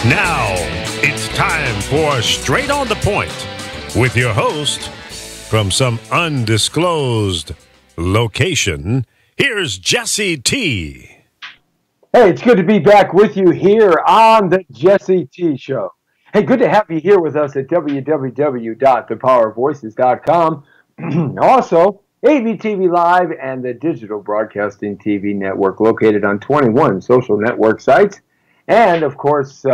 Now, it's time for Straight on the Point with your host from some undisclosed location. Here's Jesse T. Hey, it's good to be back with you here on the Jesse T Show. Hey, good to have you here with us at www.thepowervoices.com. Also, AVTV Live and the Digital Broadcasting TV Network located on 21 social network sites. And, of course,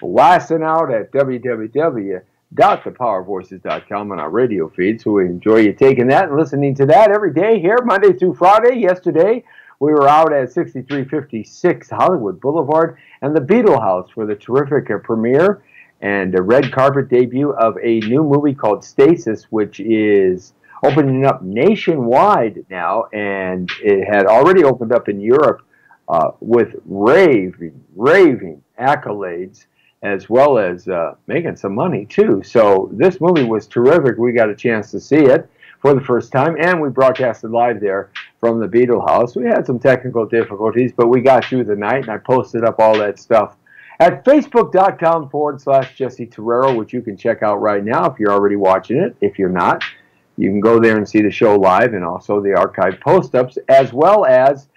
blasting out at www.thepowervoices.com on our radio feed. So we enjoy you taking that and listening to that every day here, Monday through Friday. Yesterday, we were out at 6356 Hollywood Boulevard and the Beetle House for the terrific premiere and a red carpet debut of a new movie called Stasis, which is opening up nationwide now, and it had already opened up in Europe with raving accolades, as well as making some money too. So this movie was terrific. We got a chance to see it for the first time, and we broadcasted live there from the Beetle House. We had some technical difficulties, but we got through the night, and I posted up all that stuff at facebook.com/Jesse Terrero, which you can check out right now if you're already watching it. If you're not, you can go there and see the show live and also the archived post-ups, as well as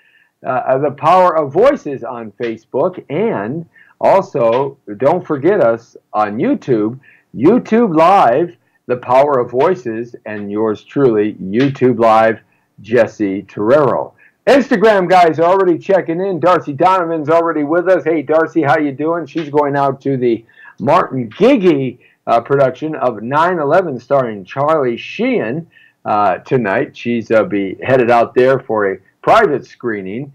the Power of Voices on Facebook. And also, don't forget us on YouTube Live, The Power of Voices, and yours truly, YouTube Live, Jesse Terrero. Instagram guys are already checking in. Darcy Donovan's already with us. Hey, Darcy, how you doing? She's going out to the Martin Gigi production of 9/11 starring Charlie Sheen tonight. She's be headed out there for a private screening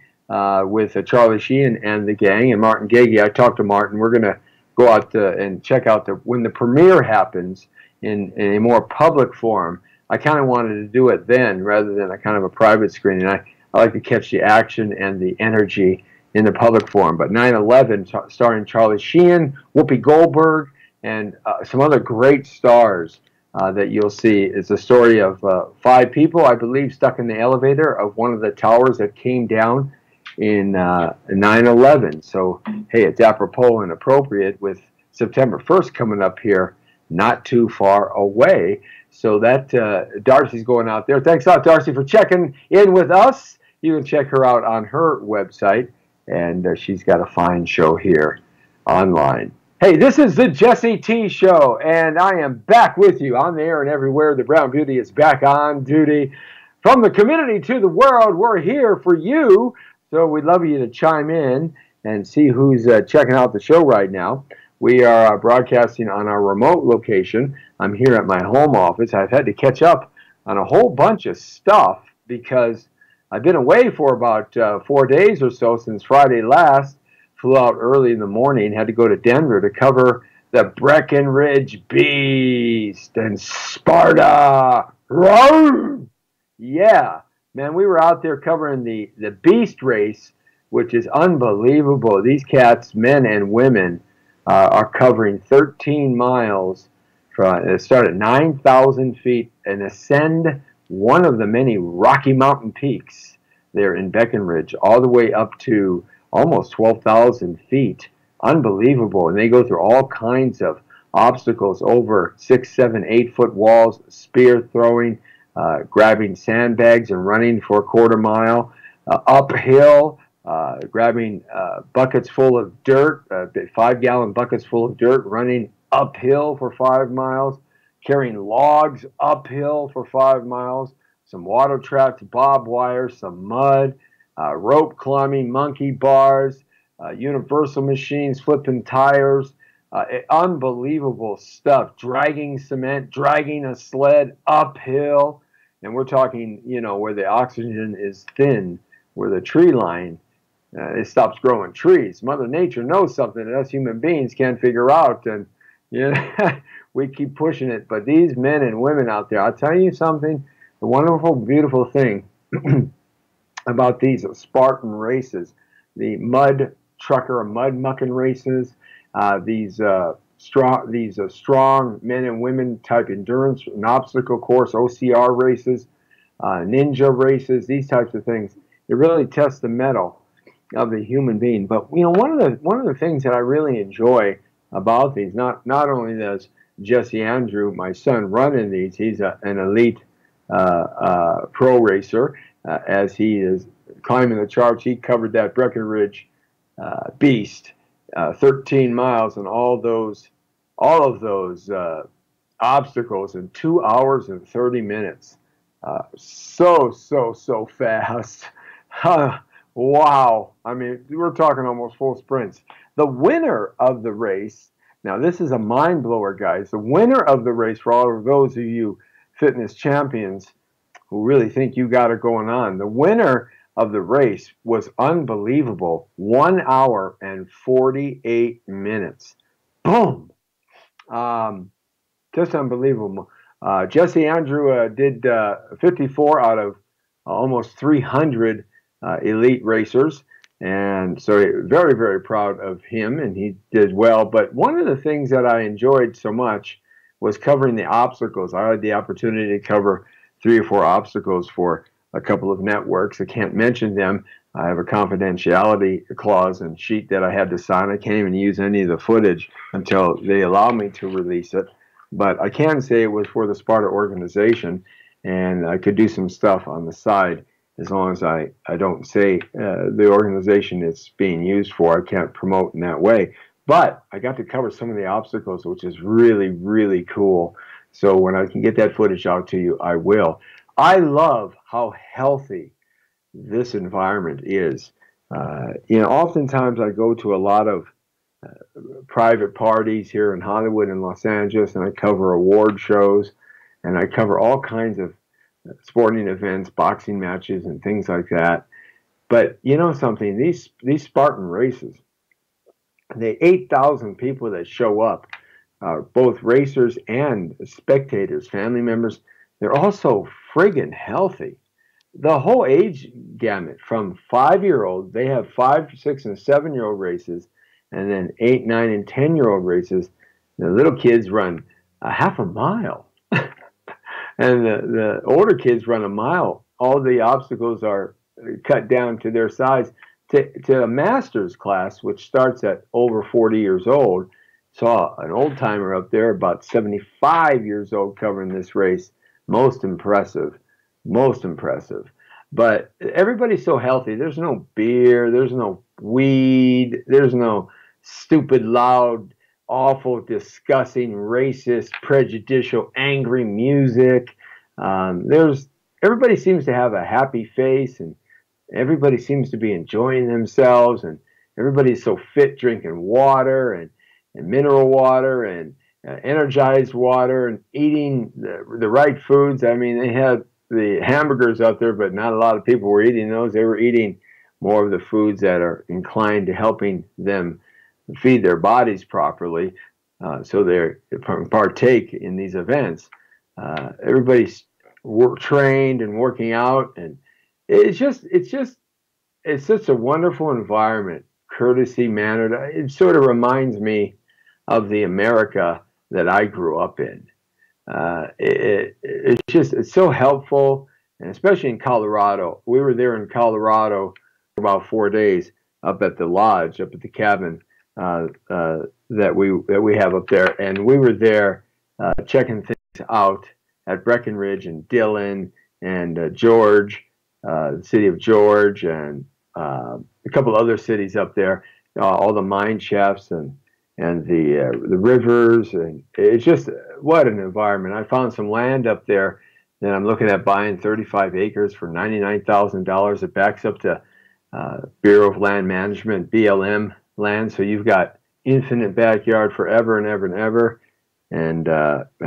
with Charlie Sheen and the gang and Martin Gigi. I talked to Martin. We're going to go out and check out when the premiere happens in a more public forum. I kind of wanted to do it then rather than a kind of a private screening. I like to catch the action and the energy in the public forum. But 9/11 starring Charlie Sheen, Whoopi Goldberg, and some other great stars that you'll see. Is the story of 5 people, I believe, stuck in the elevator of one of the towers that came down in 9/11. So, hey, it's apropos and appropriate with September 1st coming up here not too far away. So that Darcy's going out there. Thanks a lot, Darcy, for checking in with us. You can check her out on her website, and she's got a fine show here online. Hey, this is the Jesse T Show, and I am back with you on the air and everywhere. The Brown Beauty is back on duty. From the community to the world, we're here for you. So we'd love you to chime in and see who's checking out the show right now. We are broadcasting on our remote location. I'm here at my home office. I've had to catch up on a whole bunch of stuff because I've been away for about 4 days or so since Friday last. Flew out early in the morning, had to go to Denver to cover the Breckenridge Beast and Sparta. Roar! Yeah, man, we were out there covering the Beast race, which is unbelievable. These cats, men and women, are covering 13 miles. It started at 9,000 feet and ascend one of the many Rocky Mountain peaks there in Breckenridge, all the way up to almost 12,000 feet. Unbelievable. And they go through all kinds of obstacles over 6, 7, 8-foot walls, spear throwing, grabbing sandbags and running for a quarter mile, uphill, grabbing buckets full of dirt, 5-gallon buckets full of dirt, running uphill for 5 miles, carrying logs uphill for 5 miles, some water traps, barbed wire, some mud, rope climbing, monkey bars, universal machines, flipping tires, unbelievable stuff, dragging cement, dragging a sled uphill. And we're talking, where the oxygen is thin, where the tree line, it stops growing trees. Mother Nature knows something that us human beings can't figure out. And, we keep pushing it. But these men and women out there, I'll tell you something, the wonderful, beautiful thing about these Spartan races, the mud trucker, mud mucking races, these strong men and women type endurance and obstacle course, OCR races, ninja races, these types of things. It really tests the mettle of the human being. But one of the things that I really enjoy about these, not only does Jesse Andrew, my son, run in these, he's an elite pro racer. As he is climbing the charts, he covered that Breckenridge beast, 13 miles, and all of those obstacles in 2 hours and 30 minutes. So fast. Wow. I mean, we're talking almost full sprints. The winner of the race, now this is a mind blower, guys. The winner of the race, for all of those of you fitness champions who really think you got it going on, the winner of the race was unbelievable. 1 hour and 48 minutes. Boom. Just unbelievable. Jesse Andrew did 54 out of almost 300 elite racers, and so very, very proud of him, and he did well. But one of the things that I enjoyed so much was covering the obstacles. I had the opportunity to cover 3 or 4 obstacles for a couple of networks. I can't mention them. I have a confidentiality clause and sheet that I had to sign. I can't even use any of the footage until they allow me to release it. But I can say it was for the Sparta organization, and I could do some stuff on the side as long as I don't say the organization it's being used for. I can't promote in that way. But I got to cover some of the obstacles, which is really, really cool. So when I can get that footage out to you, I will. I love how healthy this environment is. Oftentimes I go to a lot of private parties here in Hollywood and Los Angeles, and I cover award shows, and I cover all kinds of sporting events, boxing matches, and things like that. But you know something? These Spartan races, the 8,000 people that show up, both racers and spectators, family members, they're also friggin' healthy. The whole age gamut, from 5-year-olds, they have 5, 6, and 7-year-old races, and then 8, 9, and 10-year-old races. The little kids run a half a mile, and the older kids run a mile. All the obstacles are cut down to their size. To a master's class, which starts at over 40 years old, saw an old timer up there, about 75 years old, covering this race. Most impressive. But everybody's so healthy. There's no beer, there's no weed, there's no stupid, loud, awful, disgusting, racist, prejudicial, angry music. Everybody seems to have a happy face, and everybody seems to be enjoying themselves, and everybody's so fit, drinking water and mineral water and energized water and eating the right foods. I mean, they had the hamburgers out there, but not a lot of people were eating those. They were eating more of the foods that are inclined to helping them feed their bodies properly, so they partake in these events. Everybody's trained and working out, and it's such a wonderful environment, courtesy, mannered. It sort of reminds me of the America that I grew up in. It's so helpful, and especially in Colorado. We were there in Colorado for about 4 days, up at the lodge, up at the cabin that we have up there, and we were there checking things out at Breckenridge and Dillon and George, the city of George, and a couple other cities up there, all the mine shafts and the rivers, and it's just what an environment. I found some land up there that I'm looking at buying, 35 acres for $99,000. It backs up to Bureau of Land Management, BLM land, so you've got infinite backyard forever and ever and ever, and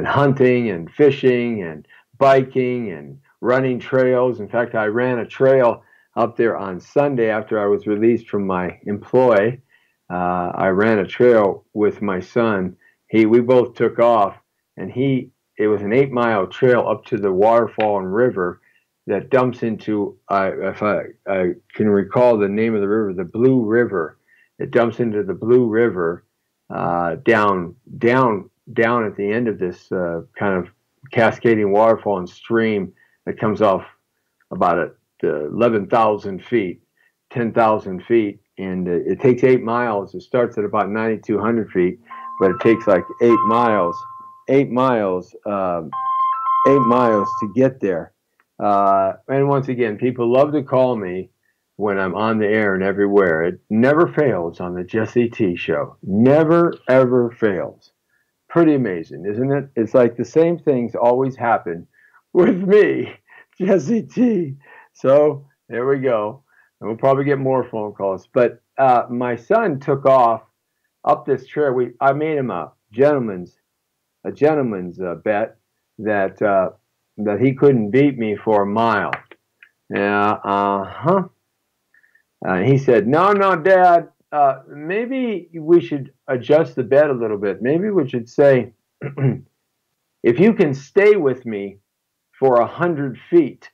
hunting and fishing and biking and running trails. In fact, I ran a trail up there on Sunday after I was released from my employ. I ran a trail with my son. We both took off, and it was an 8-mile trail up to the waterfall and river that dumps into, if I can recall the name of the river, the Blue River. It dumps into the Blue River down at the end of this kind of cascading waterfall and stream that comes off about 11,000 feet. 10,000 feet, and it takes 8 miles. It starts at about 9,200 feet, but it takes like 8 miles, 8 miles to get there. And once again, people love to call me when I'm on the air and everywhere. It never fails on the Jesse T Show. Never, ever fails. Pretty amazing, isn't it? It's like the same things always happen with me, Jesse T. So there we go. And we'll probably get more phone calls. But my son took off up this trail. I made him a gentleman's bet that he couldn't beat me for a mile. Yeah, he said, no, Dad, maybe we should adjust the bet a little bit. Maybe we should say, if you can stay with me for 100 feet,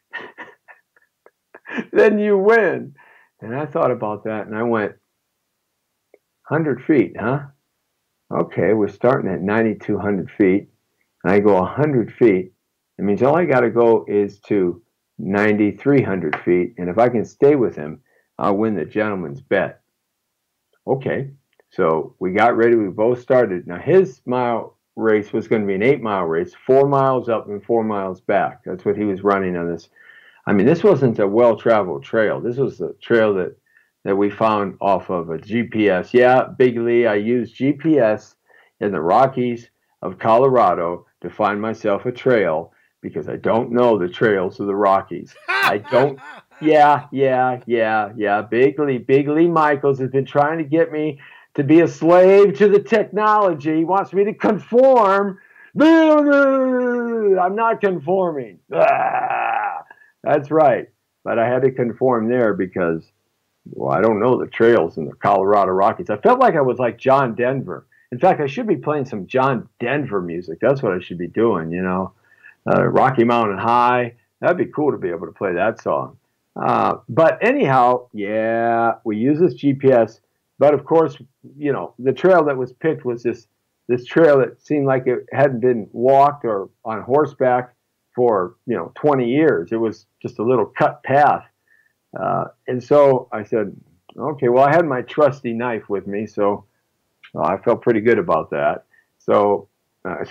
then you win. And I thought about that, and I went, 100 feet, huh? Okay, we're starting at 9,200 feet, and I go 100 feet. It means all I got to go is to 9,300 feet, and if I can stay with him, I'll win the gentleman's bet. Okay, so we got ready. We both started. Now, his mile race was going to be an 8-mile race, 4 miles up and 4 miles back. That's what he was running on this. I mean, this wasn't a well-traveled trail. This was a trail that we found off of a GPS. Yeah, Big Lee, I used GPS in the Rockies of Colorado to find myself a trail because I don't know the trails of the Rockies. I don't. Yeah. Big Lee Michaels has been trying to get me to be a slave to the technology. He wants me to conform. I'm not conforming. That's right. But I had to conform there because, well, I don't know the trails in the Colorado Rockies. I felt like I was like John Denver. In fact, I should be playing some John Denver music. That's what I should be doing, you know. Rocky Mountain High. That'd be cool to be able to play that song. But anyhow, yeah, we use this GPS. But of course, you know, the trail that was picked was this trail that seemed like it hadn't been walked or on horseback for, 20 years. It was just a little cut path. And so I said, okay, well, I had my trusty knife with me, so I felt pretty good about that. So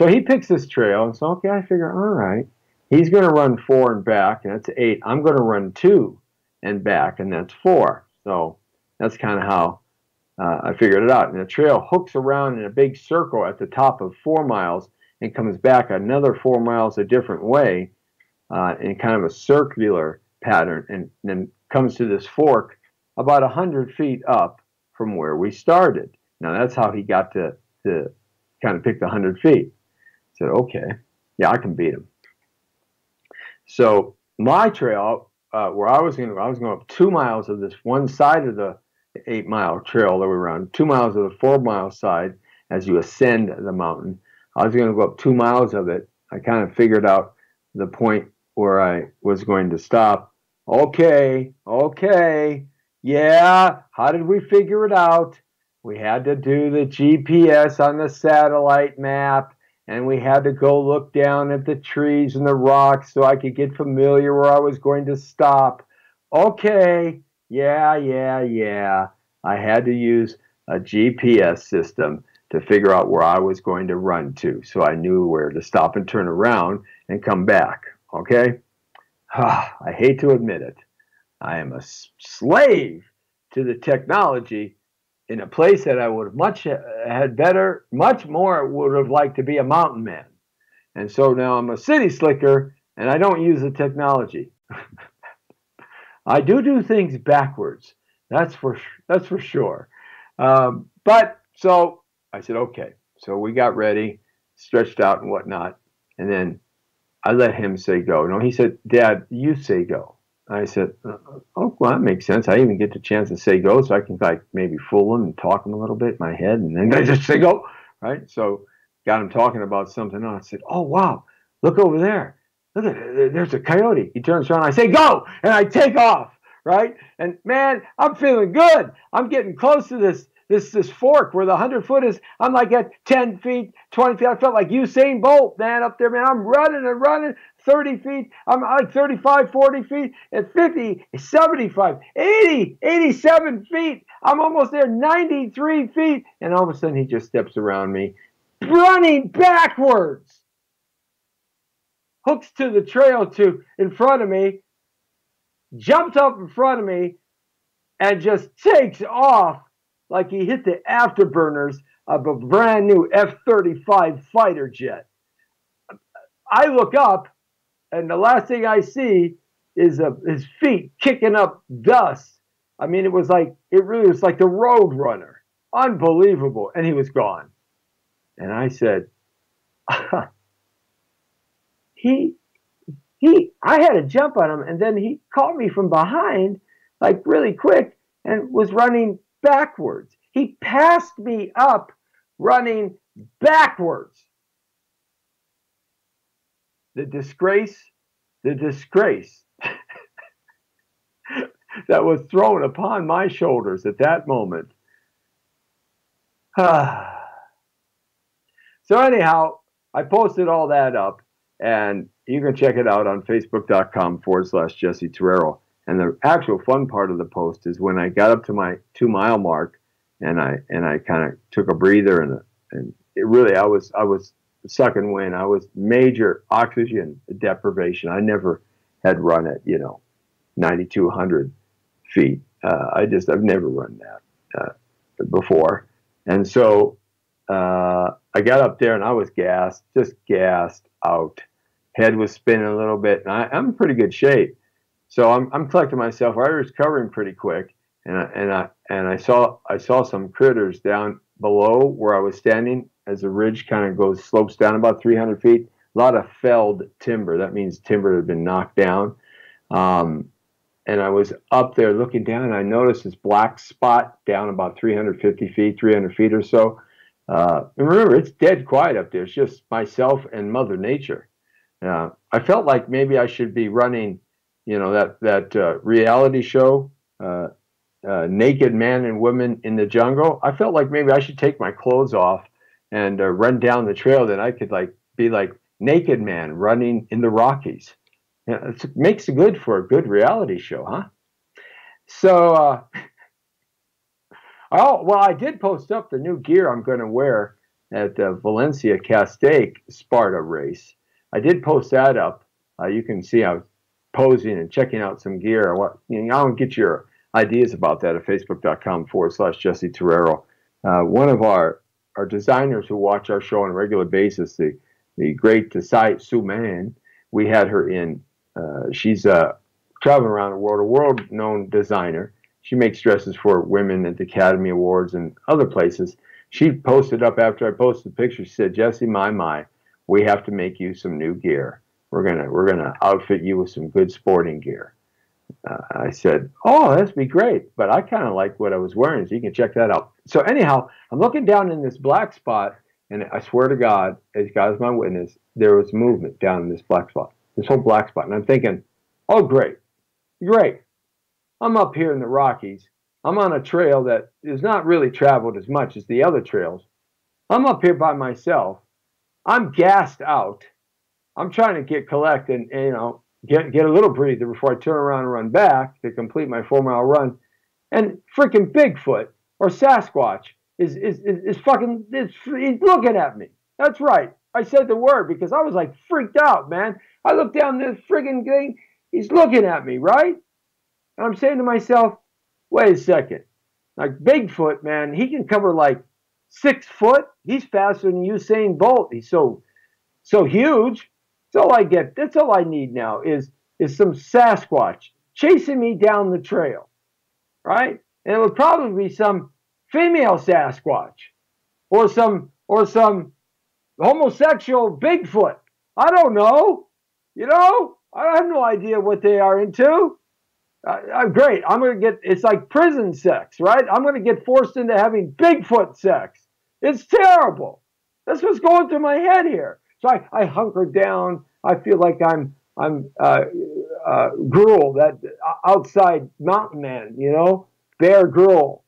he picks this trail, and so, okay, I figure, all right, he's going to run 4 and back, and that's 8. I'm going to run 2 and back, and that's 4. So that's kind of how I figured it out. And the trail hooks around in a big circle at the top of 4 miles and comes back another 4 miles a different way in kind of a circular pattern, and then comes to this fork about 100 feet up from where we started. Now, that's how he got to kind of pick the 100 feet. I said, okay, yeah, I can beat him. So my trail, where I was going up 2 miles of this one side of the 8-mile trail that we were on, 2 miles of the 4-mile side as you ascend the mountain. I was going to go up 2 miles of it. I kind of figured out the point where I was going to stop. Okay, yeah, how did we figure it out? We had to do the GPS on the satellite map, and we had to go look down at the trees and the rocks so I could get familiar where I was going to stop. Okay, yeah. I had to use a GPS system to figure out where I was going to run to, so I knew where to stop and turn around and come back, okay? I hate to admit it. I am a slave to the technology in a place that I would have much more would have liked to be a mountain man. And so now I'm a city slicker, and I don't use the technology. I do things backwards. That's for sure. But so I said, okay. So we got ready, stretched out and whatnot, and then I let him say go. No, he said, Dad, you say go. I said, oh, well, that makes sense. I even get the chance to say go, so I can like maybe fool him and talk him a little bit in my head, and then I just say go, right? So got him talking about something else. I said, oh, wow, look over there. Look at it. There's a coyote. He turns around. I say go, and I take off, right? And man, I'm feeling good. I'm getting close to this fork where the 100-foot is. I'm like at 10 feet, 20 feet. I felt like Usain Bolt, man, up there, man. I'm running and running. 30 feet. I'm like 35, 40 feet. At 50, 75, 80, 87 feet. I'm almost there, 93 feet. And all of a sudden, he just steps around me, running backwards. Hooks to the trail in front of me, jumps up in front of me, and just takes off like he hit the afterburners of a brand new F-35 fighter jet. I look up, and the last thing I see is his feet kicking up dust. I mean, it really was like the Road Runner. Unbelievable. And he was gone. And I said, I had to jump on him, and then he caught me from behind, like really quick, and was running backwards. He passed me up running backwards. The disgrace that was thrown upon my shoulders at that moment. So anyhow, I posted all that up, and you can check it out on facebook.com/Jesse Terrero. And the actual fun part of the post is when I got up to my 2 mile mark, and I kind of took a breather, and it really, I was sucking wind. I was major oxygen deprivation. I never had run at 9,200 feet. I've never run that before, and so I got up there and I was just gassed out. Head was spinning a little bit, and I'm in pretty good shape. So I'm collecting myself. I was recovering pretty quick, and I saw some critters down below where I was standing as the ridge kind of slopes down about 300 feet. A lot of felled timber. That means timber had been knocked down. And I was up there looking down, and I noticed this black spot down about 350 feet, 300 feet or so. And remember, it's dead quiet up there. It's just myself and Mother Nature. I felt like maybe I should be running, that reality show, Naked Man and Women in the Jungle. I felt like maybe I should take my clothes off and run down the trail. Then I could be like Naked Man running in the Rockies. It makes it good for a good reality show, huh? So, I did post up the new gear I'm going to wear at the Valencia Castaic Sparta race. I did post that up. You can see I was posing and checking out some gear. I'll get your ideas about that at facebook.com/Jesse Terrero. One of our designers who watch our show on a regular basis, the great Desai Suman, we had her in. She's traveling around the world, a world-known designer. She makes dresses for women at the Academy Awards and other places. She posted up after I posted the picture. She said, "Jesse, my, we have to make you some new gear. We're gonna outfit you with some good sporting gear." I said, "Oh, that'd be great." But I kind of like what I was wearing, so you can check that out. So anyhow, I'm looking down in this black spot, and I swear to God, as God is my witness, there was movement down in this black spot, this whole black spot. And I'm thinking, oh, great. I'm up here in the Rockies. I'm on a trail that is not really traveled as much as the other trails. I'm up here by myself. I'm gassed out. I'm trying to collect and get a little breather before I turn around and run back to complete my 4 mile run. And freaking Bigfoot or Sasquatch is fucking, he's looking at me. That's right. I said the word because I was like freaked out, man. I looked down this friggin' thing. He's looking at me, right? And I'm saying to myself, wait a second. Like Bigfoot, man, he can cover like 6 foot. He's faster than Usain Bolt. He's so huge. That's all I get. That's all I need now is some Sasquatch chasing me down the trail, right? And it would probably be some female Sasquatch or some homosexual Bigfoot. I don't know. I have no idea what they are into. Great. I'm going to get, it's like prison sex, right? I'm going to get forced into having Bigfoot sex. It's terrible. That's what's going through my head here. So I hunker down. I feel like I'm Gruel, that outside mountain man, Bear Gruel,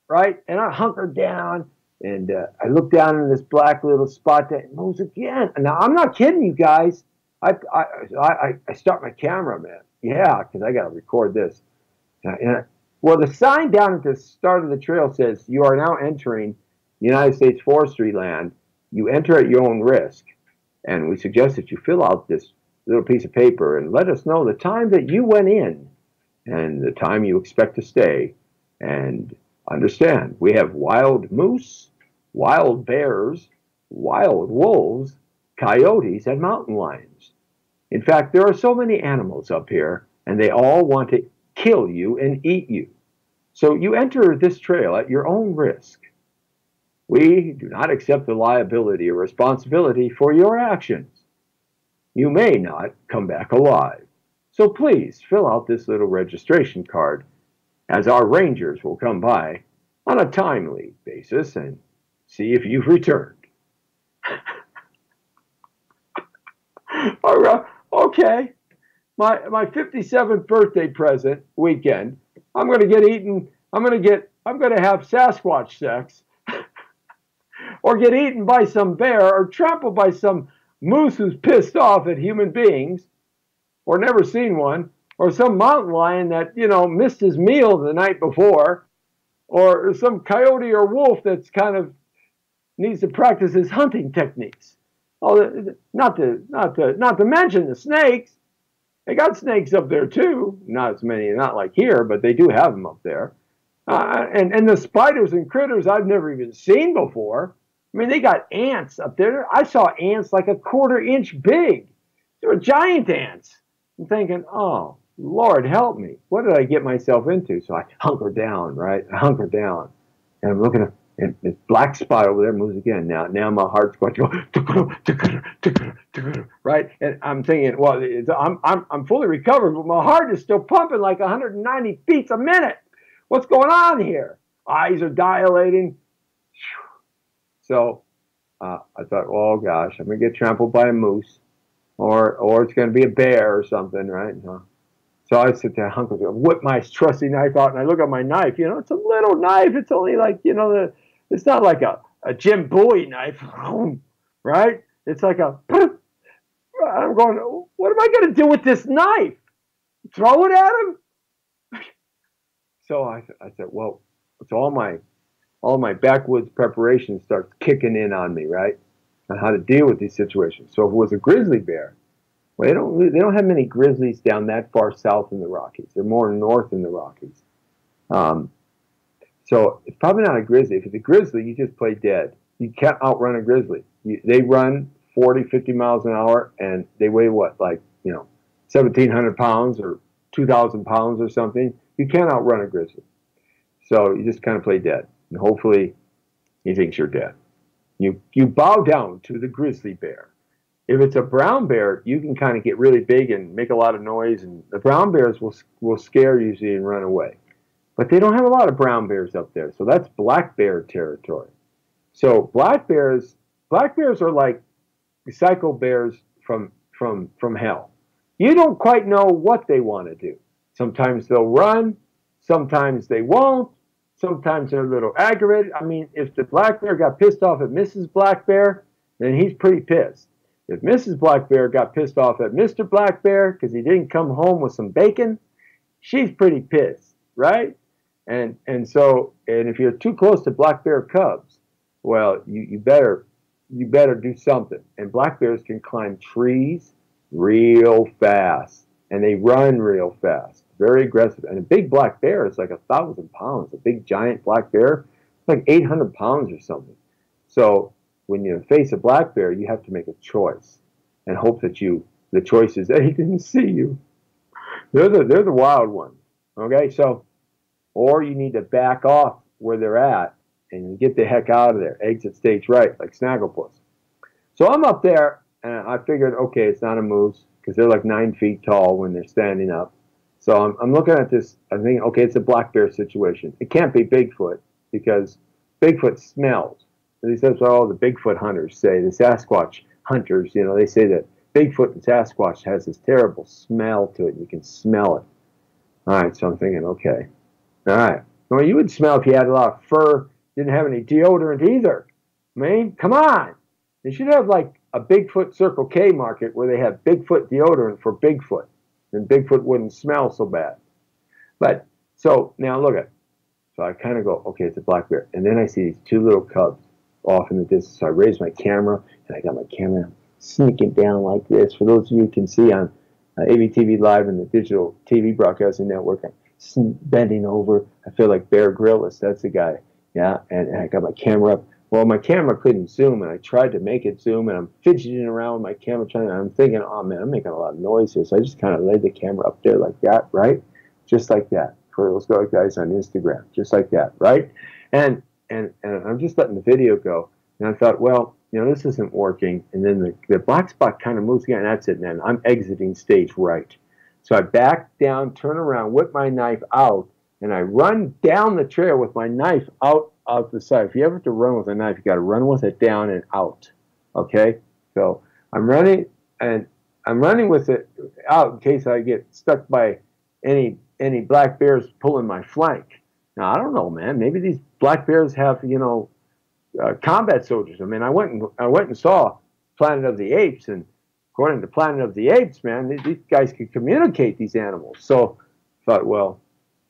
right? And I hunker down and I look down in this black little spot that moves again. Now, I'm not kidding you guys. I start my camera, man. Yeah, because I got to record this. Well, the sign down at the start of the trail says, "You are now entering United States forestry land. You enter at your own risk. And we suggest that you fill out this little piece of paper and let us know the time that you went in and the time you expect to stay. And understand, we have wild moose, wild bears, wild wolves, coyotes, and mountain lions. In fact, there are so many animals up here, and they all want to kill you and eat you. So you enter this trail at your own risk. We do not accept the liability or responsibility for your actions. You may not come back alive. So please fill out this little registration card, as our rangers will come by on a timely basis and see if you've returned." All right, okay. My 57th birthday present weekend, I'm going to get eaten. I'm going to have Sasquatch sex, or get eaten by some bear, or trampled by some moose who's pissed off at human beings, or never seen one, or some mountain lion that, missed his meal the night before, or some coyote or wolf that's kind of needs to practice his hunting techniques. Oh, not to mention the snakes. They got snakes up there too. Not as many, not like here, but they do have them up there. And the spiders and critters I've never even seen before. I mean, they got ants up there. I saw ants like a 1/4 inch big. They were giant ants. I'm thinking, oh, Lord, help me. What did I get myself into? So I hunker down, right? I hunker down. And I'm looking at, and this black spot over there moves again. Now my heart's going to go, right? And I'm thinking, well, I'm fully recovered, but my heart is still pumping like 190 beats a minute. What's going on here? Eyes are dilating. So I thought, oh gosh, I'm gonna get trampled by a moose, or it's gonna be a bear or something, right? So I sit there, whip my trusty knife out, and I look at my knife. It's a little knife. It's only like, it's not like a Jim Bowie knife, right? It's like I'm going, what am I going to do with this knife? Throw it at him? So I said, well, it's all my backwoods preparation starts kicking in on me, right? On how to deal with these situations. So if it was a grizzly bear, well, they don't have many grizzlies down that far south in the Rockies. They're more north in the Rockies. So it's probably not a grizzly. If it's a grizzly, you just play dead. You can't outrun a grizzly. They run 40, 50 miles an hour, and they weigh what, like, 1,700 pounds or 2,000 pounds or something. You can't outrun a grizzly. So you just kind of play dead, and hopefully he thinks you're dead. You bow down to the grizzly bear. If it's a brown bear, you can kind of get really big and make a lot of noise, and the brown bears will scare usually and run away. But they don't have a lot of brown bears up there, so that's black bear territory. So black bears are like psycho bears from hell. You don't quite know what they want to do. Sometimes they'll run, sometimes they won't, sometimes they're a little aggravated. I mean, if the black bear got pissed off at Mrs. Black Bear, then he's pretty pissed. If Mrs. Black Bear got pissed off at Mr. Black Bear because he didn't come home with some bacon, she's pretty pissed, right? And if you're too close to black bear cubs, well, you better do something. And black bears can climb trees real fast, and they run real fast, very aggressive. And a big black bear is like 1,000 pounds. A big giant black bear, like 800 pounds or something. So when you face a black bear, you have to make a choice and hope that the choice is that he didn't see you. They're the wild ones. Okay, so. Or you need to back off where they're at and get the heck out of there. Exit stage right, like Snagglepuss. So I'm up there, and I figured, okay, it's not a moose, because they're like 9 feet tall when they're standing up. So I'm looking at this, I'm thinking, okay, it's a black bear situation. It can't be Bigfoot, because Bigfoot smells. And that's what all the Bigfoot hunters say, the Sasquatch hunters, they say that Bigfoot and Sasquatch has this terrible smell to it. You can smell it. All right, so I'm thinking, okay. All right. Well, you would smell if you had a lot of fur, didn't have any deodorant either. I mean, come on. They should have like a Bigfoot Circle K market where they have Bigfoot deodorant for Bigfoot, and Bigfoot wouldn't smell so bad. But so now look at it. So I kind of go, okay, it's a black bear, and then I see these two little cubs off in the distance. So I raise my camera, and I got my camera sneaking down like this. For those of you who can see on AVTV Live and the digital TV broadcasting network, I'm bending over. I feel like Bear Grylls. That's the guy. Yeah, and I got my camera up. Well, my camera couldn't zoom, and I tried to make it zoom, and I'm fidgeting around with my camera, I'm thinking, oh, man, I'm making a lot of noise here. So I just kind of laid the camera up there like that, right? Just like that. For those guys on Instagram, just like that, right? And I'm just letting the video go. And I thought, well, this isn't working. And then the black spot kind of moves again. And that's it, man. I'm exiting stage right. So I back down, turn around, whip my knife out, and I run down the trail with my knife out the side. If you ever have to run with a knife, you got to run with it down and out. Okay? So I'm running, and I'm running with it out in case I get stuck by any black bears pulling my flank. Now, I don't know, man. Maybe these black bears have, combat soldiers. I mean, I went and saw Planet of the Apes, and according to Planet of the Apes, man, these guys can communicate, these animals. So I thought, well,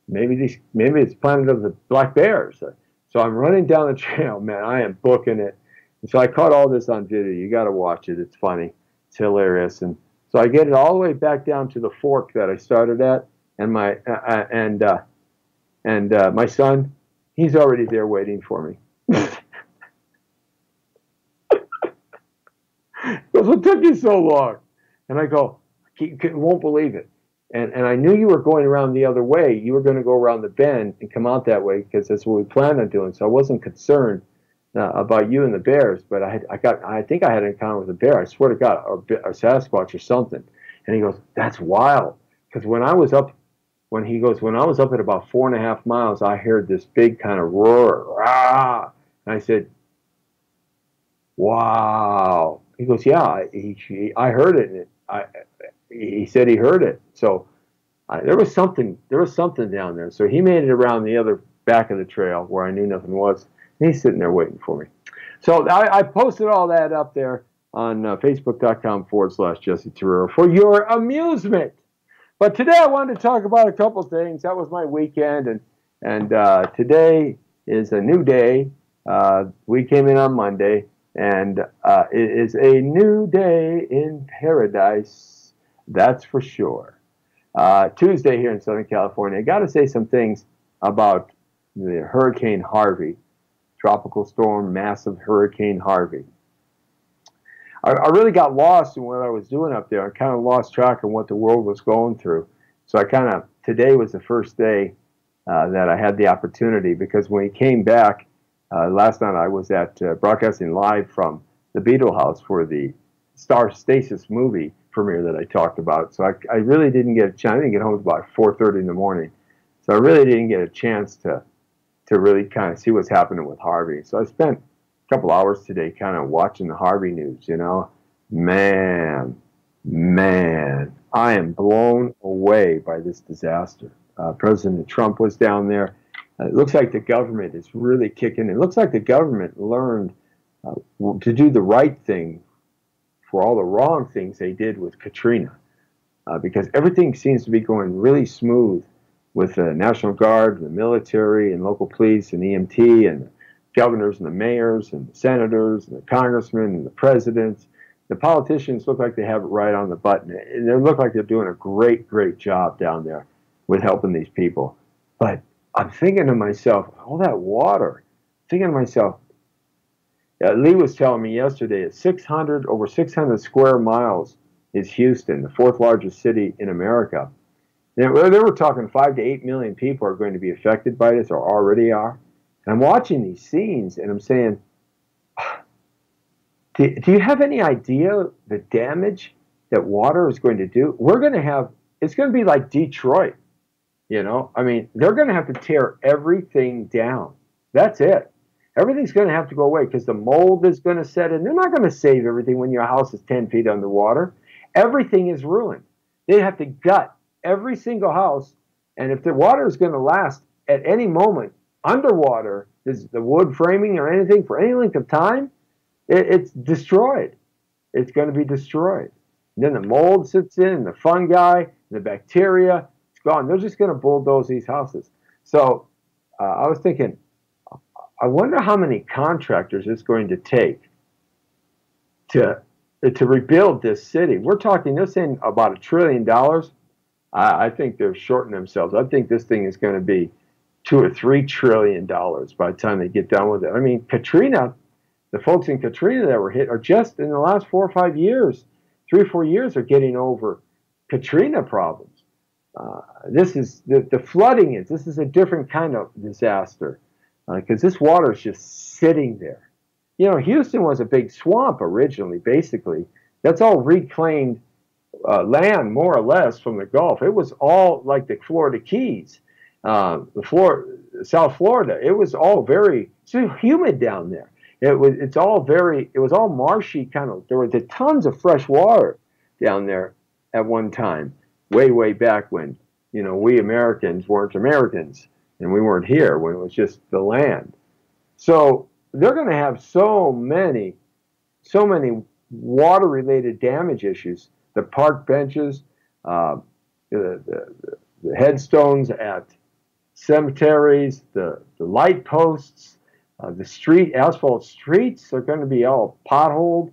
maybe it's Planet of the Black Bears. So I'm running down the trail, man. I am booking it. And so I caught all this on video. You got to watch it. It's funny. It's hilarious. And so I get it all the way back down to the fork that I started at, and my my son, he's already there waiting for me. What took you so long? And I go, you won't believe it. And I knew you were going around the other way. You were going to go around the bend and come out that way because that's what we planned on doing. So I wasn't concerned about you and the bears. But I think I had an encounter with a bear. I swear to God, or Sasquatch or something. And he goes, that's wild. Because when I was up at about 4.5 miles, I heard this big kind of roar. Rah! And I said, wow. He goes, yeah, I heard it. And he said he heard it. So there was something down there. So he made it around the other back of the trail where I knew nothing was. And he's sitting there waiting for me. So I posted all that up there on Facebook.com/Jesse Terrero for your amusement. But today I wanted to talk about a couple things. That was my weekend, and today is a new day. We came in on Monday, and it is a new day in paradise, that's for sure. Tuesday here in Southern California. I got to say some things about the Hurricane Harvey, tropical storm, massive Hurricane Harvey. I really got lost in what I was doing up there. I kind of lost track of what the world was going through. So today was the first day that I had the opportunity, because when he came back, last night I was at broadcasting live from the Beetle House for the Star Stasis movie premiere that I talked about. So I really didn't get a chance. I didn't get home until about 4:30 in the morning. So I really didn't get a chance to really kind of see what's happening with Harvey. So I spent a couple hours today kind of watching the Harvey news, Man, I am blown away by this disaster. President Trump was down there. It looks like the government is really kicking in. It looks like the government learned to do the right thing for all the wrong things they did with Katrina, because everything seems to be going really smooth with the National Guard, the military, and local police, and EMT, and the governors, and the mayors, and the senators, and the congressmen, and the presidents. The politicians look like they have it right on the button. They look like they're doing a great, great job down there with helping these people. But I'm thinking to myself, all that water, thinking to myself, Lee was telling me yesterday, over 600 square miles is Houston, the fourth largest city in America. They were talking 5 to 8 million people are going to be affected by this, or already are. And I'm watching these scenes, and I'm saying, do you have any idea the damage that water is going to do? It's going to be like Detroit, I mean, they're going to have to tear everything down. That's it. Everything's going to have to go away because the mold is going to set in. They're not going to save everything when your house is 10 feet underwater. Everything is ruined. They have to gut every single house, and if the water is going to last at any moment underwater, is the wood framing or anything for any length of time, it's destroyed. it's going to be destroyed. And then the mold sits in, and the fungi, and the bacteria, it's gone. They're just going to bulldoze these houses. So I was thinking, I wonder how many contractors it's going to take to rebuild this city. We're talking, they're saying about $1 trillion. I think they're shorting themselves. I think this thing is going to be $2 or $3 trillion by the time they get done with it. I mean, Katrina, the folks in Katrina that were hit are just in the last 4 or 5 years, 3 or 4 years, are getting over Katrina problems. This is the flooding is. This is a different kind of disaster because this water is just sitting there. You know, Houston was a big swamp originally. Basically, that's all reclaimed land, more or less, from the Gulf. It was all like the Florida Keys, South Florida. It was all very humid down there. It was all marshy kind of. There were tons of fresh water down there at one time, way back when, you know, we Americans weren't Americans and we weren't here, when it was just the land. So they're going to have so many water-related damage issues. The park benches, the headstones at cemeteries, the light posts, the asphalt streets are going to be all potholed.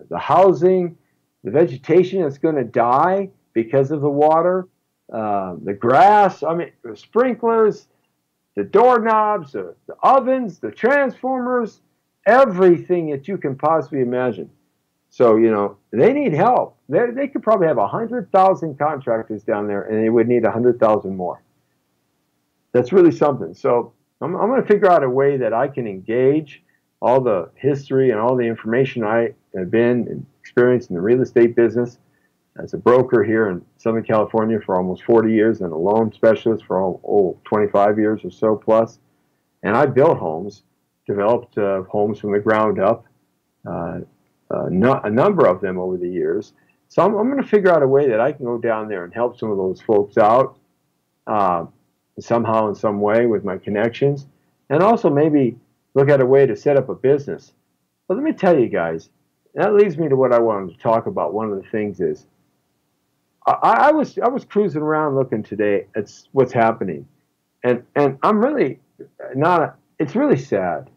The housing, the vegetation is going to die because of the water. The grass, I mean, the sprinklers, the doorknobs, the ovens, the transformers, everything that you can possibly imagine. So, you know, they need help. They could probably have 100,000 contractors down there, and they would need 100,000 more. That's really something. So I'm going to figure out a way that I can engage all the history and all the information I have been and experienced in the real estate business as a broker here in Southern California for almost 40 years and a loan specialist for 25 years or so plus. And I built homes, developed homes from the ground up, a number of them over the years. So I'm going to figure out a way that I can go down there and help some of those folks out somehow in some way with my connections, and also maybe look at a way to set up a business. But let me tell you guys, that leads me to what I wanted to talk about. One of the things is I was cruising around looking today at what's happening, and I'm really not. It's really sad.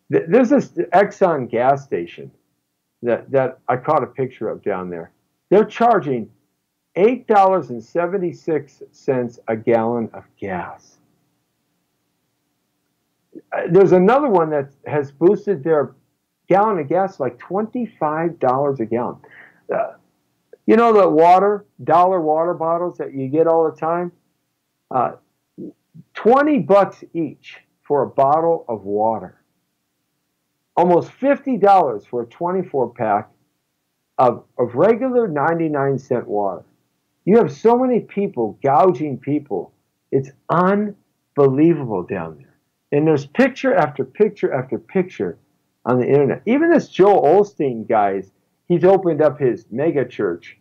There's this Exxon gas station that I caught a picture of down there. They're charging $8.76 a gallon of gas. There's another one that has boosted their gallon of gas like $25 a gallon. You know the dollar water bottles that you get all the time? $20 each for a bottle of water. Almost $50 for a 24-pack of regular 99-cent water. You have so many people gouging people. It's unbelievable down there. And there's picture after picture after picture on the internet. Even this Joel Osteen guy, he's opened up his mega church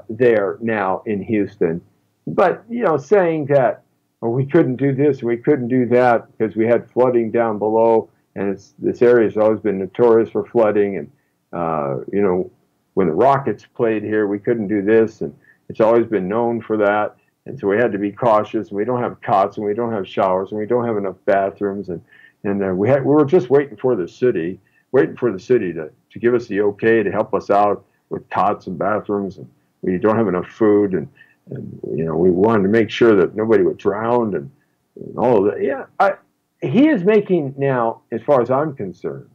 there now in Houston. But, you know, saying that, oh, we couldn't do this, we couldn't do that because we had flooding down below. And this area has always been notorious for flooding. And, you know, when the Rockets played here, we couldn't do this. And it's always been known for that. And so we had to be cautious. And we don't have cots, and we don't have showers, and we don't have enough bathrooms. And we were just waiting for the city to give us the okay to help us out with cots and bathrooms. And we don't have enough food. And you know, we wanted to make sure that nobody would drown and all of that. Yeah, he is making now, as far as I'm concerned,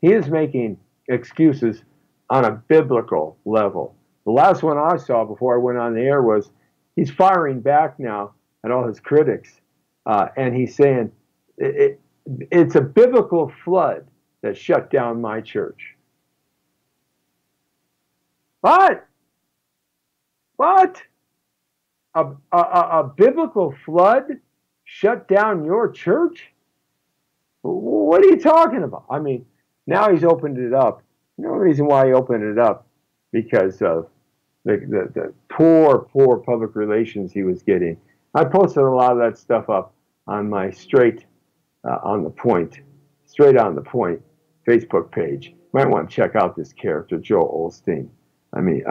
he is making excuses on a biblical level. The last one I saw before I went on the air was he's firing back now at all his critics. And he's saying it's a biblical flood that shut down my church. What? A biblical flood shut down your church? What are you talking about? I mean, now he's opened it up. The only reason why he opened it up because of the poor public relations he was getting. I posted a lot of that stuff up on my Straight on the Point Facebook page. You might want to check out this character, Joel Osteen. I mean,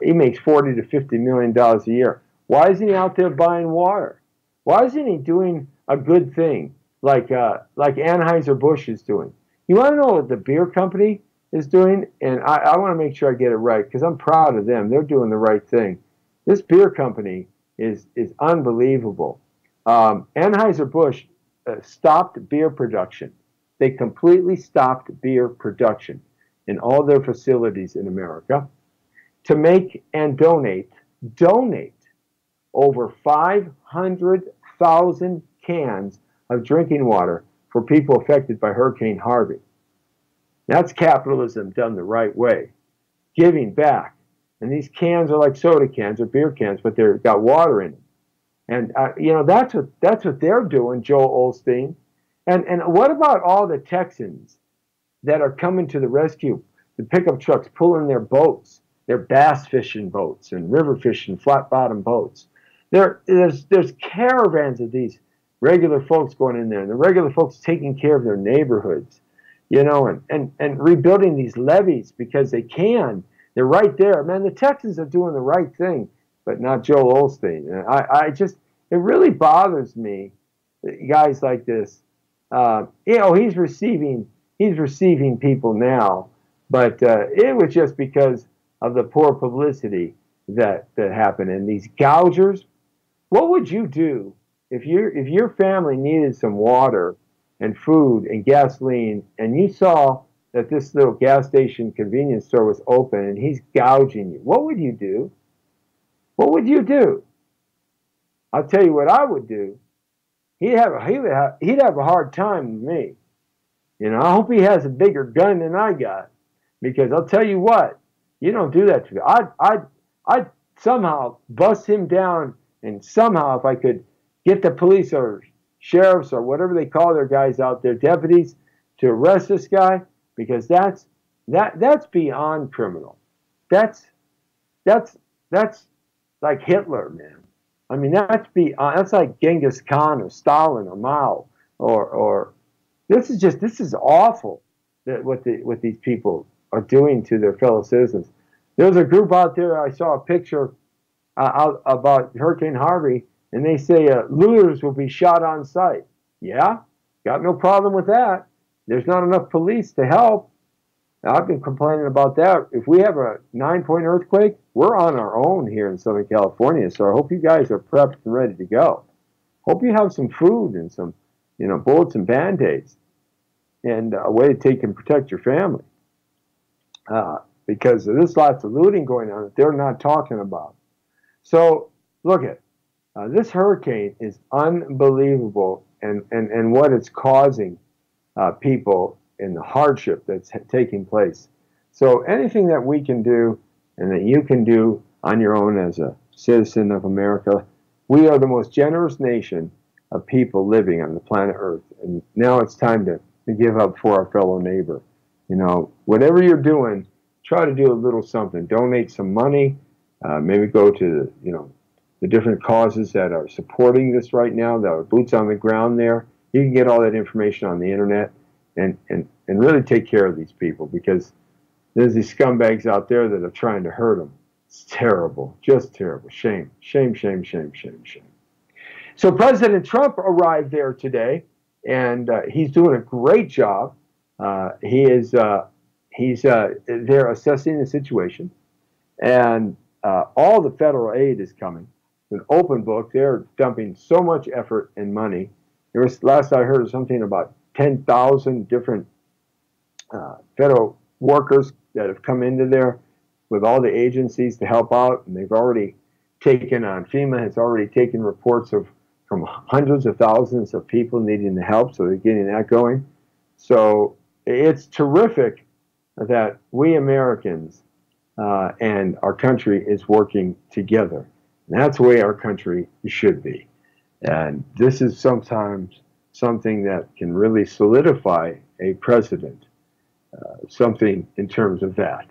he makes $40 to $50 million a year. Why isn't he out there buying water? Why isn't he doing a good thing like Anheuser-Busch is doing? You want to know what the beer company is doing? And I want to make sure I get it right because I'm proud of them. They're doing the right thing. This beer company is unbelievable. Anheuser-Busch stopped beer production. They completely stopped beer production in all their facilities in America to make and donate over 500,000 cans of drinking water for people affected by Hurricane Harvey. That's capitalism done the right way, giving back. And these cans are like soda cans or beer cans, but they've got water in them. And that's what they're doing, Joel Osteen. And what about all the Texans that are coming to the rescue? The pickup trucks pulling their boats, their bass fishing boats and river fishing flat bottom boats. There's caravans of these regular folks going in there, and the regular folks taking care of their neighborhoods, and rebuilding these levees because they can. They're right there. Man, the Texans are doing the right thing, but not Joel Osteen. And it really bothers me, guys like this. He's receiving people now, but it was just because of the poor publicity that happened. And these gougers, what would you do if your family needed some water and food and gasoline, and you saw that this little gas station convenience store was open and he's gouging you? What would you do? What would you do? I'll tell you what I would do. He'd have a hard time with me. I hope he has a bigger gun than I got, because I'll tell you what, you don't do that to me. I'd somehow bust him down, and somehow if I could get the police or sheriffs or whatever they call their guys out there, deputies, to arrest this guy, because that's beyond criminal. That's like Hitler, man. I mean, that's like Genghis Khan or Stalin or Mao or this is awful that what these people are doing to their fellow citizens. There's a group out there. I saw a picture out about Hurricane Harvey, and they say looters will be shot on sight. Yeah, got no problem with that. There's not enough police to help. I've been complaining about that. If we have a 9-point earthquake, we're on our own here in Southern California. So I hope you guys are prepped and ready to go. Hope you have some food and some, bullets and Band-Aids and a way to take and protect your family. Because there's lots of looting going on that they're not talking about. So look this hurricane is unbelievable, and what it's causing people and the hardship that's taking place. So anything that we can do and that you can do on your own as a citizen of America, we are the most generous nation of people living on the planet Earth. And now it's time to give up for our fellow neighbor. Whatever you're doing, try to do a little something. Donate some money. Maybe go to the different causes that are supporting this right now, that are boots on the ground there. You can get all that information on the internet. And really take care of these people, because there's these scumbags out there that are trying to hurt them. It's terrible, just terrible. Shame, shame, shame, shame, shame, shame. So President Trump arrived there today, and he's doing a great job. He's there assessing the situation, and all the federal aid is coming. It's an open book. They're dumping so much effort and money. There was, last I heard, something about 10,000 different federal workers that have come into there with all the agencies to help out, and they've already taken on, FEMA has already taken reports from hundreds of thousands of people needing the help, so they're getting that going. So it's terrific that we Americans and our country is working together. And that's the way our country should be. And this is sometimes something that can really solidify a president, something in terms of that.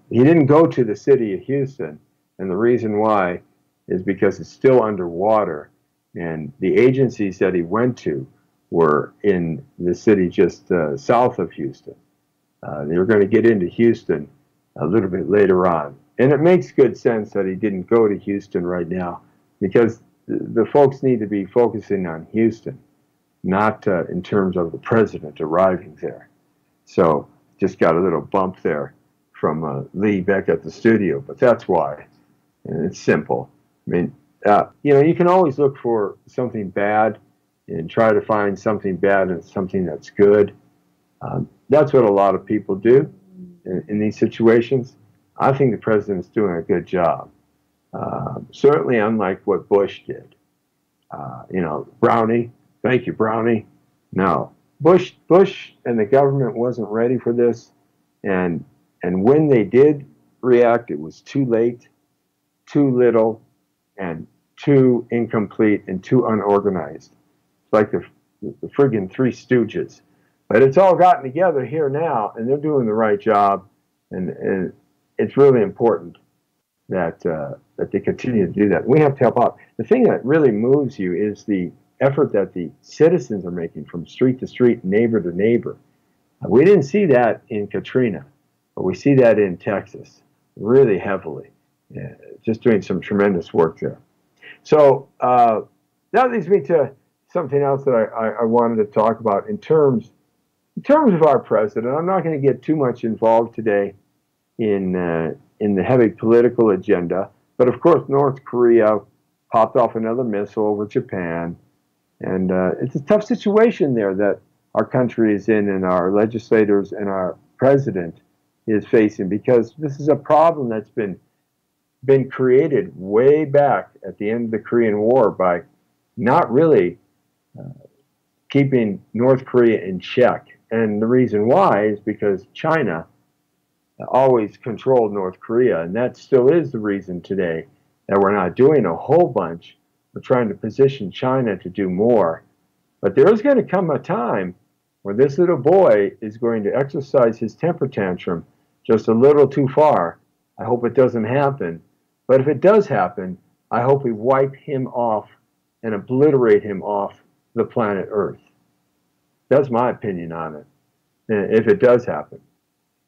He didn't go to the city of Houston, and the reason why is because it's still underwater, and the agencies that he went to were in the city just south of Houston. They were going to get into Houston a little bit later on. And it makes good sense that he didn't go to Houston right now because the folks need to be focusing on Houston, not in terms of the president arriving there. So just got a little bump there from Lee back at the studio, but that's why. And it's simple. I mean, you can always look for something bad and try to find something bad and something that's good. That's what a lot of people do in these situations. I think the president's doing a good job. Certainly unlike what Bush did. Brownie, thank you, Brownie. No, Bush and the government wasn't ready for this. And when they did react, it was too late, too little, and too incomplete and too unorganized. It's like the friggin' Three Stooges. But it's all gotten together here now, and they're doing the right job. And it's really important that they continue to do that. We have to help out. The thing that really moves you is the effort that the citizens are making from street to street, neighbor to neighbor. We didn't see that in Katrina, but we see that in Texas really heavily. Yeah, just doing some tremendous work there. So that leads me to something else that I wanted to talk about in terms of our president. I'm not going to get too much involved today in the heavy political agenda, but of course North Korea popped off another missile over Japan, and it's a tough situation there that our country is in, and our legislators and our president is facing, because this is a problem that's been created way back at the end of the Korean War by not really keeping North Korea in check. And the reason why is because China always controlled North Korea, and that still is the reason today that we're not doing a whole bunch. We're trying to position China to do more. But there is going to come a time where this little boy is going to exercise his temper tantrum just a little too far. I hope it doesn't happen. But if it does happen, I hope we wipe him off and obliterate him off the planet Earth. That's my opinion on it, if it does happen.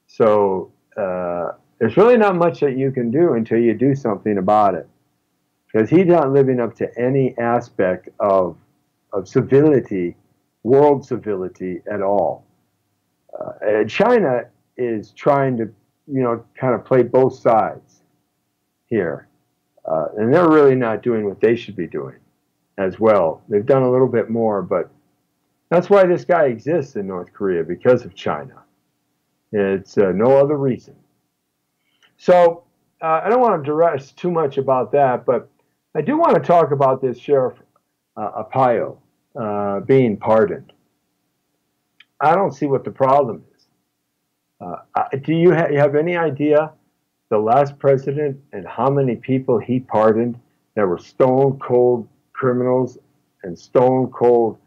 So there's really not much that you can do until you do something about it, because he's not living up to any aspect of civility, world civility at all. China is trying to, kind of play both sides here. And they're really not doing what they should be doing as well. They've done a little bit more, but that's why this guy exists in North Korea, because of China. It's no other reason. So I don't want to duress too much about that, but I do want to talk about this Sheriff Arpaio being pardoned. I don't see what the problem is. Do you have any idea the last president and how many people he pardoned that were stone cold criminals and stone cold,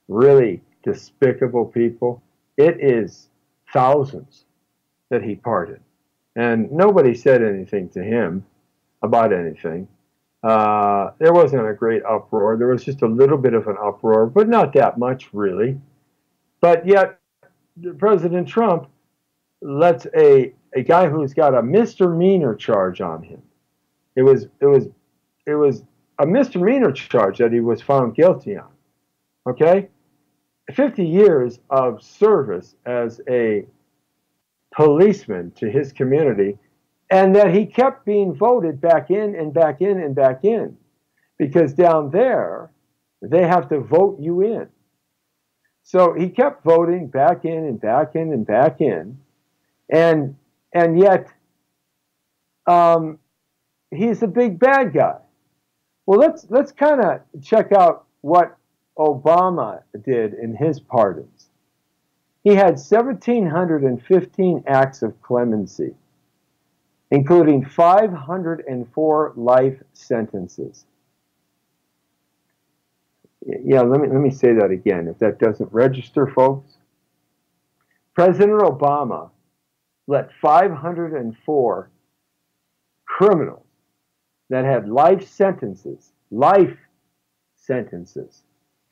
really despicable people? It is thousands that he pardoned. And nobody said anything to him about anything. There wasn't a great uproar. There was just a little bit of an uproar, but not that much, really. But yet, President Trump lets a guy who's got a misdemeanor charge on him. It was a misdemeanor charge that he was found guilty on. Okay? 50 years of service as a policeman to his community, and that he kept being voted back in and back in and back in, because down there they have to vote you in. So he kept voting back in and back in and back in, and yet he's a big bad guy. Well, let's kind of check out what Obama did in his pardons. He had 1,715 acts of clemency, including 504 life sentences. Yeah, let me say that again, if that doesn't register, folks. President Obama let 504 criminals that had life sentences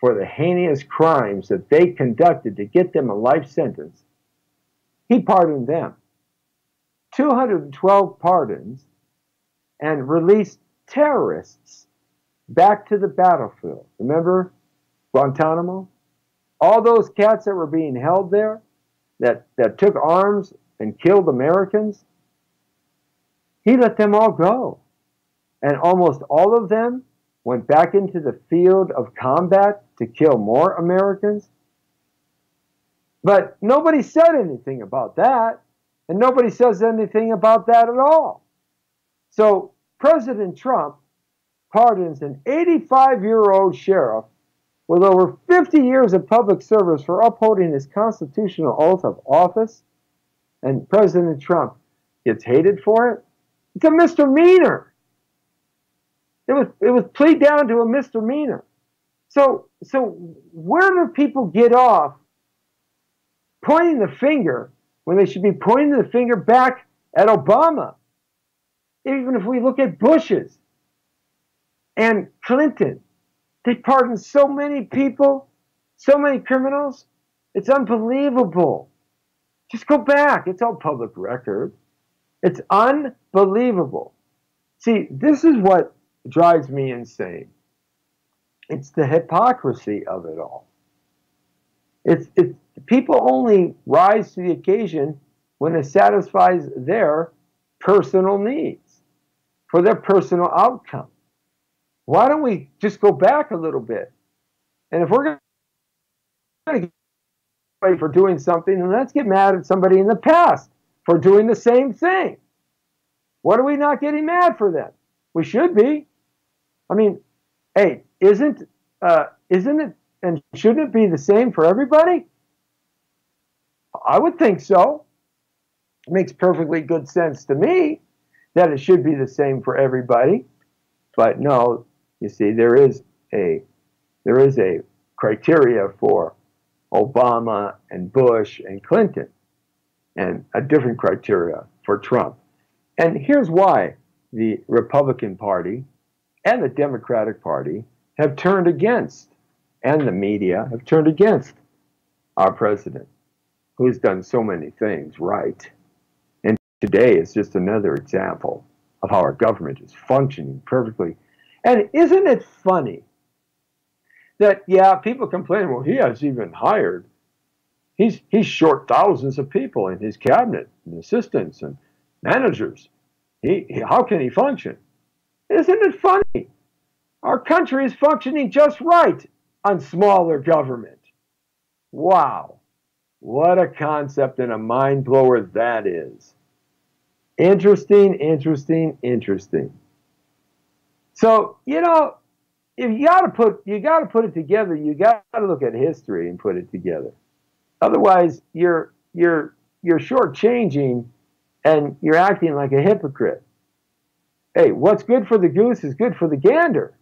for the heinous crimes that they conducted to get them a life sentence, he pardoned them. 212 pardons, and released terrorists back to the battlefield. Remember Guantanamo? All those cats that were being held there that took arms and killed Americans, he let them all go. And almost all of them went back into the field of combat to kill more Americans. But nobody said anything about that, and nobody says anything about that at all. So President Trump pardons an 85-year-old sheriff with over 50 years of public service for upholding his constitutional oath of office, and President Trump gets hated for it. It's a misdemeanor. It was plead down to a misdemeanor. So where do people get off pointing the finger when they should be pointing the finger back at Obama? Even if we look at Bush's and Clinton, they pardoned so many people, so many criminals. It's unbelievable. Just go back. It's all public record. It's unbelievable. See, this is what drives me insane. It's the hypocrisy of it all. It's people only rise to the occasion when it satisfies their personal needs for their personal outcome. Why don't we just go back a little bit? And if we're going to get somebody for doing something, then let's get mad at somebody in the past for doing the same thing. What are we not getting mad for then? We should be. I mean, hey, isn't it and shouldn't it be the same for everybody? I would think so. It makes perfectly good sense to me that it should be the same for everybody. But no, you see, there is a criteria for Obama and Bush and Clinton, and a different criteria for Trump. And here's why the Republican Party and the Democratic Party have turned against, and the media have turned against our president, who's done so many things right. And today is just another example of how our government is functioning perfectly. And isn't it funny that, yeah, people complain, well, he has even hired, he's short thousands of people in his cabinet and assistants and managers. How can he function? Isn't it funny? Our country is functioning just right on smaller government. Wow. What a concept and a mind blower that is. Interesting, interesting, interesting. So, you know, if you got to put it together, you got to look at history and put it together. Otherwise, you're shortchanging and you're acting like a hypocrite. Hey, what's good for the goose is good for the gander.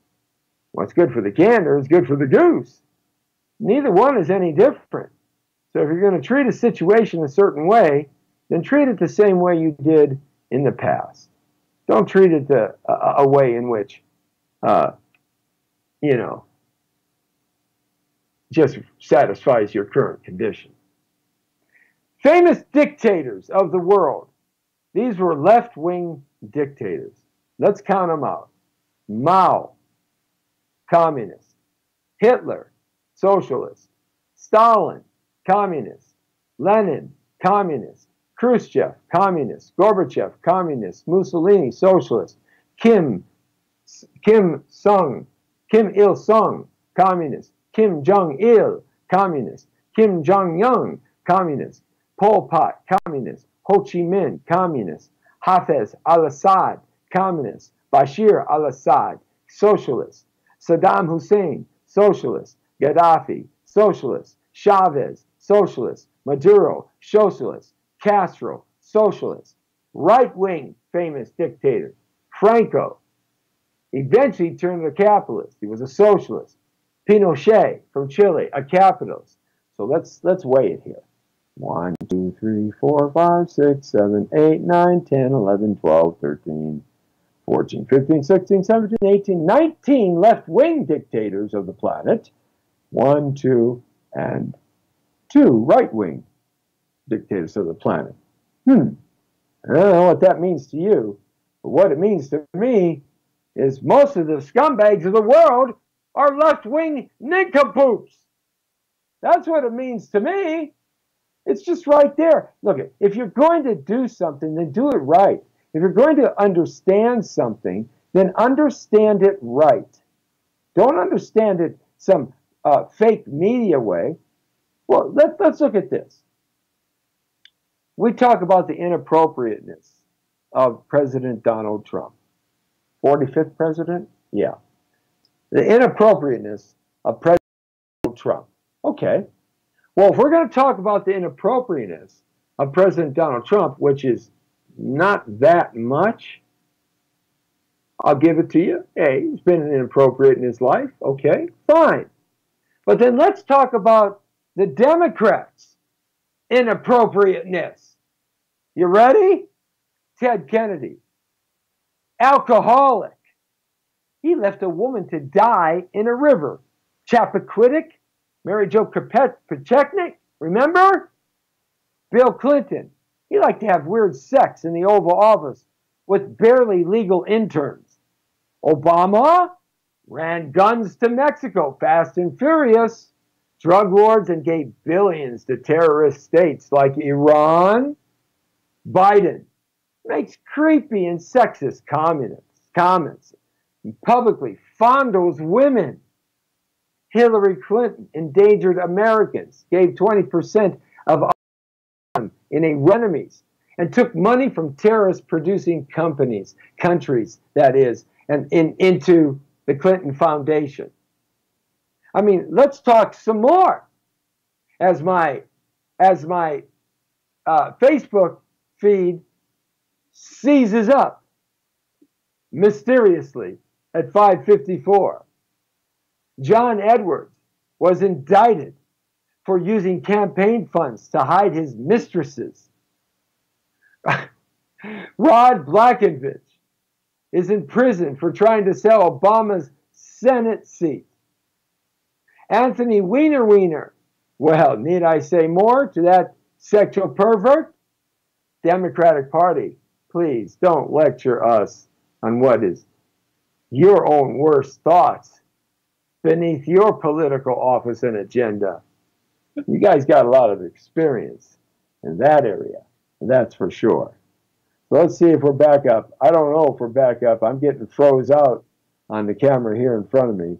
What's good for the gander is good for the goose. Neither one is any different. So if you're going to treat a situation a certain way, then treat it the same way you did in the past. Don't treat it a way in which, just satisfies your current condition. Famous dictators of the world. These were left-wing dictators. Let's count them out. Mao, communist. Hitler, socialist. Stalin, communist. Lenin, communist. Khrushchev, communist. Gorbachev, communist. Mussolini, socialist. Kim Il-sung, communist. Kim Jong-il, communist. Kim Jong-un, communist. Pol Pot, communist. Ho Chi Minh, communist. Hafez al-Assad, communist. Bashir al-Assad, socialist. Saddam Hussein, socialist. Gaddafi, socialist. Chavez, socialist. Maduro, socialist. Castro, socialist. Right-wing famous dictator. Franco, eventually turned a capitalist. He was a socialist. Pinochet from Chile, a capitalist. So let's weigh it here. 1, 2, 3, 4, 5, 6, 7, 8, 9, 10, 11, 12, 13, 14, 15, 16, 17, 18, 19 left-wing dictators of the planet. 1, 2, and 2 right-wing dictators of the planet. I don't know what that means to you, but what it means to me is most of the scumbags of the world are left-wing nincompoops. That's what it means to me. It's just right there. Look, if you're going to do something, then do it right. If you're going to understand something, then understand it right. Don't understand it some fake media way. Well, let's look at this. We talk about the inappropriateness of President Donald Trump. 45th president? Yeah. The inappropriateness of President Donald Trump. Okay. Well, if we're going to talk about the inappropriateness of President Donald Trump, which is not that much, I'll give it to you. Hey, he's been inappropriate in his life. Okay, fine. But then let's talk about the Democrats' inappropriateness. You ready? Ted Kennedy, alcoholic. He left a woman to die in a river. Chappaquiddick, Mary Jo Kopechnik, remember? Bill Clinton, he liked to have weird sex in the Oval Office with barely legal interns. Obama ran guns to Mexico, fast and furious, drug lords, and gave billions to terrorist states like Iran. Biden makes creepy and sexist comments. He publicly fondles women. Hillary Clinton endangered Americans, gave 20% of in a enemies, and took money from terrorist-producing countries, that is, and into the Clinton Foundation. I mean, let's talk some more. As my Facebook feed seizes up mysteriously at 5:54. John Edwards was indicted for using campaign funds to hide his mistresses. Rod Blagojevich is in prison for trying to sell Obama's Senate seat. Anthony Weiner, well, need I say more to that sexual pervert? Democratic Party, please don't lecture us on what is your own worst thoughts beneath your political office and agenda. You guys got a lot of experience in that area, that's for sure. So let's see if we're back up. I don't know if we're back up. I'm getting froze out on the camera here in front of me.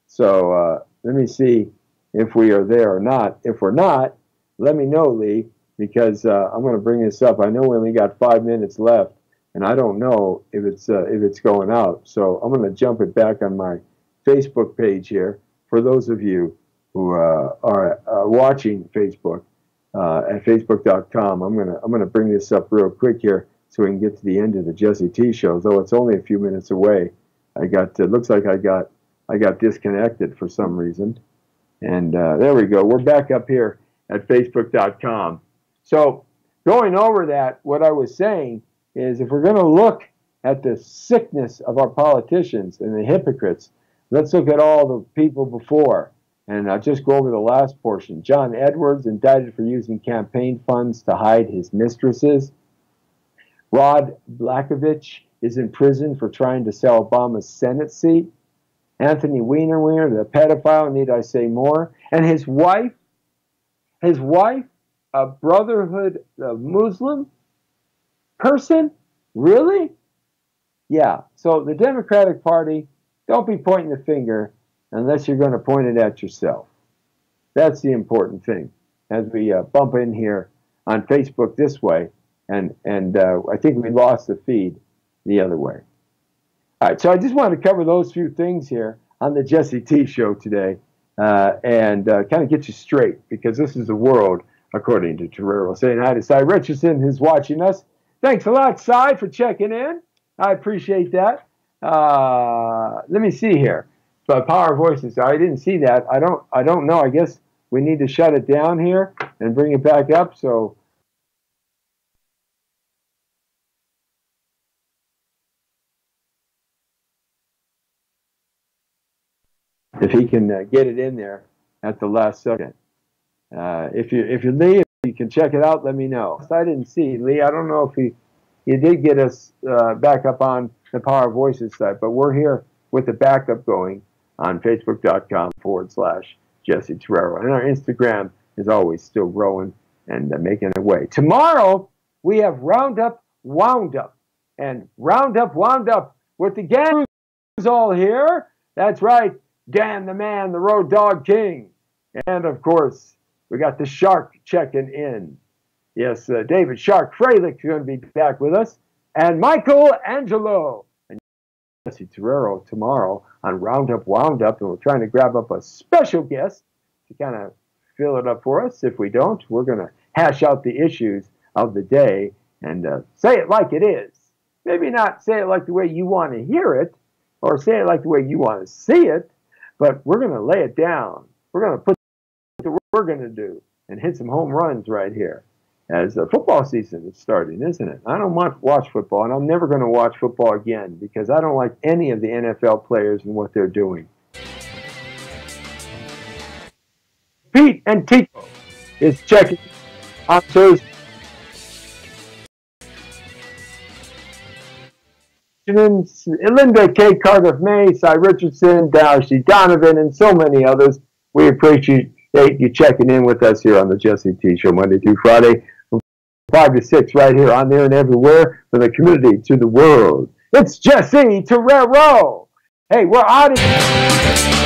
So let me see if we are there or not. If we're not, let me know, Lee, because I'm going to bring this up. I know we only got 5 minutes left, and I don't know if it's going out. So I'm going to jump it back on my Facebook page here for those of you who are watching Facebook at facebook.com. I'm gonna bring this up real quick here so we can get to the end of the Jesse T show. Though it's only a few minutes away. Looks like I got disconnected for some reason, and there we go. We're back up here at facebook.com. So going over that, what I was saying is if we're going to look at the sickness of our politicians and the hypocrites, let's look at all the people before. And I'll just go over the last portion. John Edwards, indicted for using campaign funds to hide his mistresses. Rod Blagojevich is in prison for trying to sell Obama's Senate seat. Anthony Weiner, the pedophile, need I say more? And his wife, a Brotherhood of Muslim person? Really? Yeah, so the Democratic Party, don't be pointing the finger unless you're going to point it at yourself. That's the important thing as we bump in here on Facebook this way, and I think we lost the feed the other way. All right, so I just wanted to cover those few things here on the Jesse T Show today and kind of get you straight, because this is the world according to Torero. Saying hi to Cy Richardson, who's watching us. Thanks a lot, Cy, for checking in. I appreciate that. Let me see here. But Power Voices, I didn't see that. I don't know. I guess we need to shut it down here and bring it back up. So if he can get it in there, at the last second. If you're Lee, if you can check it out, let me know. I didn't see Lee. I don't know if he did get us back up on the Power Voices site, but we're here with the backup going on Facebook.com/Jesse Terrero. And our Instagram is always still growing and making its way. Tomorrow, we have Roundup Wound Up. And Roundup Wound Up with the gang who's all here. That's right, Dan the Man, the Road Dog King. And, of course, we got the Shark checking in. Yes, David Shark Freilich is going to be back with us. And Michael Angelo. And Jesse Terrero tomorrow on Roundup Wound Up. And we're trying to grab up a special guest to kind of fill it up for us. If we don't, we're going to hash out the issues of the day and say it like it is. Maybe not say it like the way you want to hear it or say it like the way you want to see it, but we're going to lay it down. We're going to put what we're going to do and hit some home runs right here as the football season is starting, isn't it? I don't watch football, and I'm never going to watch football again because I don't like any of the NFL players and what they're doing. Pete and Tico is checking on Thursday. Linda K. Cardiff May, Cy Richardson, Darcy Donovan, and so many others. We appreciate you checking in with us here on the Jesse T Show Monday through Friday from 5 to 6 right here on there and everywhere from the community to the world. It's Jesse Terrero. Hey, we're out of here.